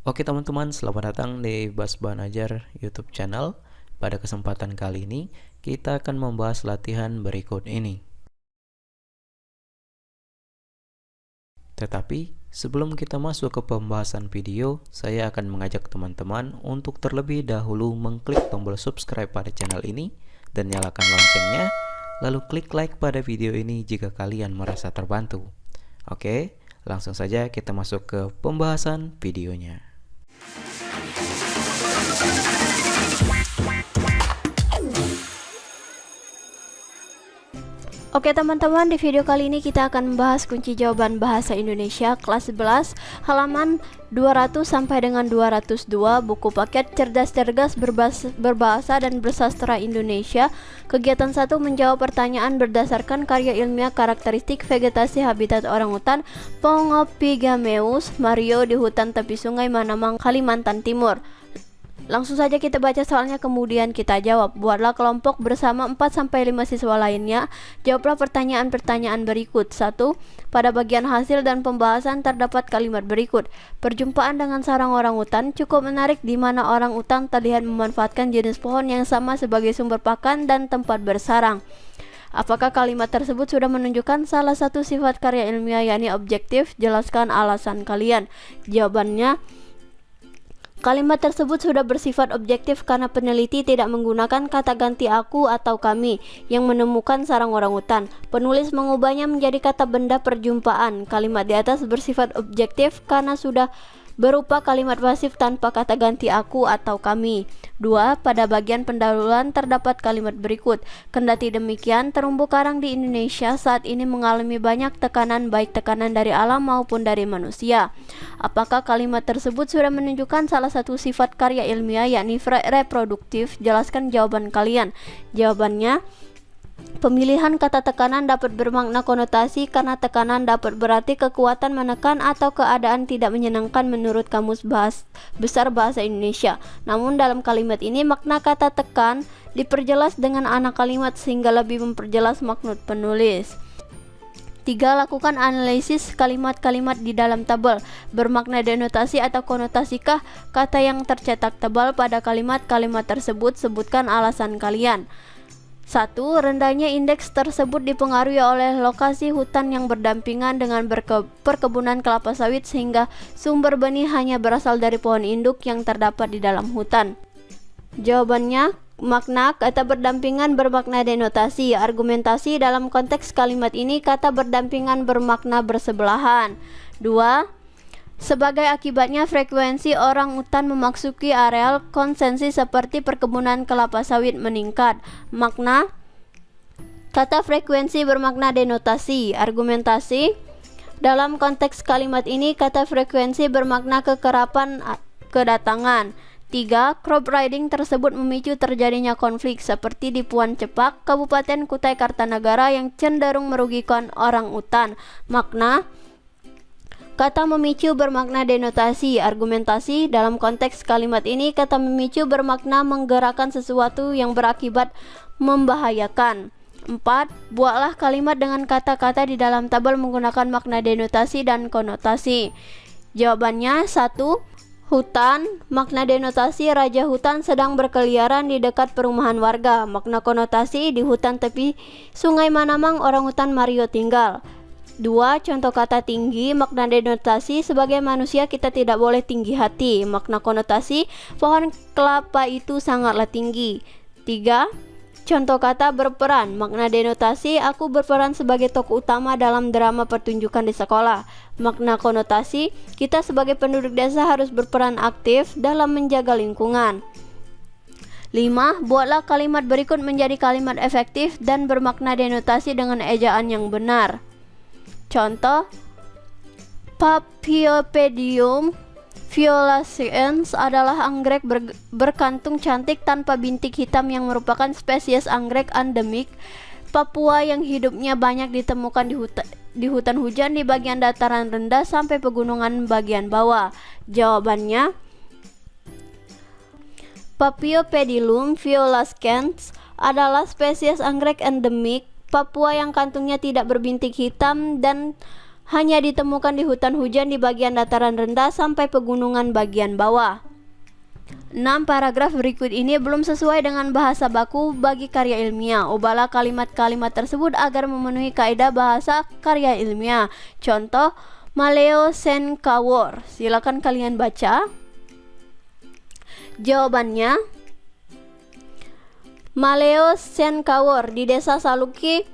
Oke teman-teman, selamat datang di Bas Banajar YouTube channel. Pada kesempatan kali ini, kita akan membahas latihan berikut ini. Tetapi, sebelum kita masuk ke pembahasan video, saya akan mengajak teman-teman untuk terlebih dahulu mengklik tombol subscribe pada channel ini dan nyalakan loncengnya, lalu klik like pada video ini jika kalian merasa terbantu. Oke, langsung saja kita masuk ke pembahasan videonya. Oke teman-teman, di video kali ini kita akan membahas kunci jawaban bahasa Indonesia kelas 11 halaman 200 sampai dengan 202 buku paket cerdas-cerdas berbahasa dan bersastra Indonesia. Kegiatan 1, menjawab pertanyaan berdasarkan karya ilmiah karakteristik vegetasi habitat orangutan Pongopigameus Mario di hutan tepi sungai Manamang, Kalimantan Timur. Langsung saja kita baca soalnya kemudian kita jawab. Buatlah kelompok bersama 4-5 siswa lainnya. Jawablah pertanyaan-pertanyaan berikut. 1. Pada bagian hasil dan pembahasan terdapat kalimat berikut. Perjumpaan dengan sarang orangutan cukup menarik di mana orangutan terlihat memanfaatkan jenis pohon yang sama sebagai sumber pakan dan tempat bersarang. Apakah kalimat tersebut sudah menunjukkan salah satu sifat karya ilmiah, yakni objektif? Jelaskan alasan kalian. Jawabannya, kalimat tersebut sudah bersifat objektif karena peneliti tidak menggunakan kata ganti aku atau kami yang menemukan sarang orangutan. Penulis mengubahnya menjadi kata benda perjumpaan. Kalimat di atas bersifat objektif karena sudah berupa kalimat pasif tanpa kata ganti aku atau kami. 2. Pada bagian pendahuluan terdapat kalimat berikut. Kendati demikian, terumbu karang di Indonesia saat ini mengalami banyak tekanan, baik tekanan dari alam maupun dari manusia. Apakah kalimat tersebut sudah menunjukkan salah satu sifat karya ilmiah, yakni reproduktif? Jelaskan jawaban kalian. Jawabannya, pemilihan kata tekanan dapat bermakna konotasi karena tekanan dapat berarti kekuatan menekan atau keadaan tidak menyenangkan menurut Kamus Besar Bahasa Indonesia. Namun dalam kalimat ini makna kata tekan diperjelas dengan anak kalimat sehingga lebih memperjelas maksud penulis. 3. Lakukan analisis kalimat-kalimat di dalam tabel. Bermakna denotasi atau konotasikah kata yang tercetak tebal pada kalimat-kalimat tersebut? Sebutkan alasan kalian. 1. Rendahnya indeks tersebut dipengaruhi oleh lokasi hutan yang berdampingan dengan perkebunan kelapa sawit sehingga sumber benih hanya berasal dari pohon induk yang terdapat di dalam hutan. Jawabannya, makna kata berdampingan bermakna denotasi. Argumentasi dalam konteks kalimat ini kata berdampingan bermakna bersebelahan. 2. Sebagai akibatnya, frekuensi orang utan memasuki areal konsumsi seperti perkebunan kelapa sawit meningkat. Makna kata frekuensi bermakna denotasi. Argumentasi dalam konteks kalimat ini kata frekuensi bermakna kekerapan kedatangan. 3. Crop riding tersebut memicu terjadinya konflik seperti di Puan Cepak, Kabupaten Kutai Kartanagara yang cenderung merugikan orang utan. Makna kata memicu bermakna denotasi. Argumentasi dalam konteks kalimat ini kata memicu bermakna menggerakkan sesuatu yang berakibat membahayakan. 4. Buatlah kalimat dengan kata-kata di dalam tabel menggunakan makna denotasi dan konotasi. Jawabannya, 1. Hutan. Makna denotasi, raja hutan sedang berkeliaran di dekat perumahan warga. Makna konotasi, di hutan tepi sungai Manamang orangutan Mario tinggal. 2. Contoh kata tinggi. Makna denotasi, sebagai manusia kita tidak boleh tinggi hati. Makna konotasi, pohon kelapa itu sangatlah tinggi. 3. Contoh kata berperan. Makna denotasi, aku berperan sebagai tokoh utama dalam drama pertunjukan di sekolah. Makna konotasi, kita sebagai penduduk desa harus berperan aktif dalam menjaga lingkungan. 5. Buatlah kalimat berikut menjadi kalimat efektif dan bermakna denotasi dengan ejaan yang benar. Contoh, Paphiopedium violacens adalah anggrek berkantung cantik tanpa bintik hitam yang merupakan spesies anggrek endemik Papua yang hidupnya banyak ditemukan di hutan hujan di bagian dataran rendah sampai pegunungan bagian bawah. Jawabannya, Paphiopedilum violacens adalah spesies anggrek endemik Papua yang kantungnya tidak berbintik hitam dan hanya ditemukan di hutan hujan di bagian dataran rendah sampai pegunungan bagian bawah. 6. Paragraf berikut ini belum sesuai dengan bahasa baku bagi karya ilmiah. Ubahlah kalimat-kalimat tersebut agar memenuhi kaidah bahasa karya ilmiah. Contoh, Maleo Senkawor. Silakan kalian baca. Jawabannya, Maleo Senkawor. Di desa Saluki,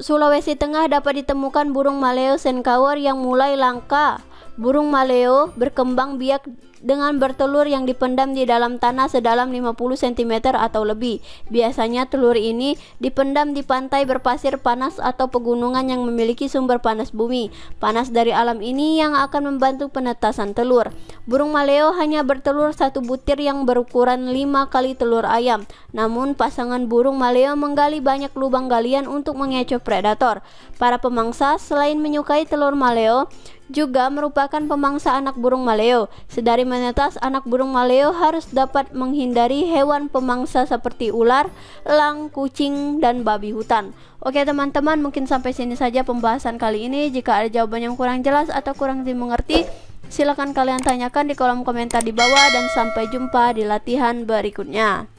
Sulawesi Tengah dapat ditemukan burung Maleo Senkawor yang mulai langka. Burung maleo berkembang biak dengan bertelur yang dipendam di dalam tanah sedalam 50 cm atau lebih. Biasanya telur ini dipendam di pantai berpasir panas atau pegunungan yang memiliki sumber panas bumi. Panas dari alam ini yang akan membantu penetasan telur. Burung maleo hanya bertelur satu butir yang berukuran 5 kali telur ayam. Namun pasangan burung maleo menggali banyak lubang galian untuk mengecoh predator. Para pemangsa selain menyukai telur maleo juga merupakan pemangsa anak burung maleo. Sedari menetas, anak burung maleo harus dapat menghindari hewan pemangsa seperti ular, elang, kucing, dan babi hutan. Oke teman-teman, mungkin sampai sini saja pembahasan kali ini. Jika ada jawaban yang kurang jelas atau kurang dimengerti, silakan kalian tanyakan di kolom komentar di bawah, dan sampai jumpa di latihan berikutnya.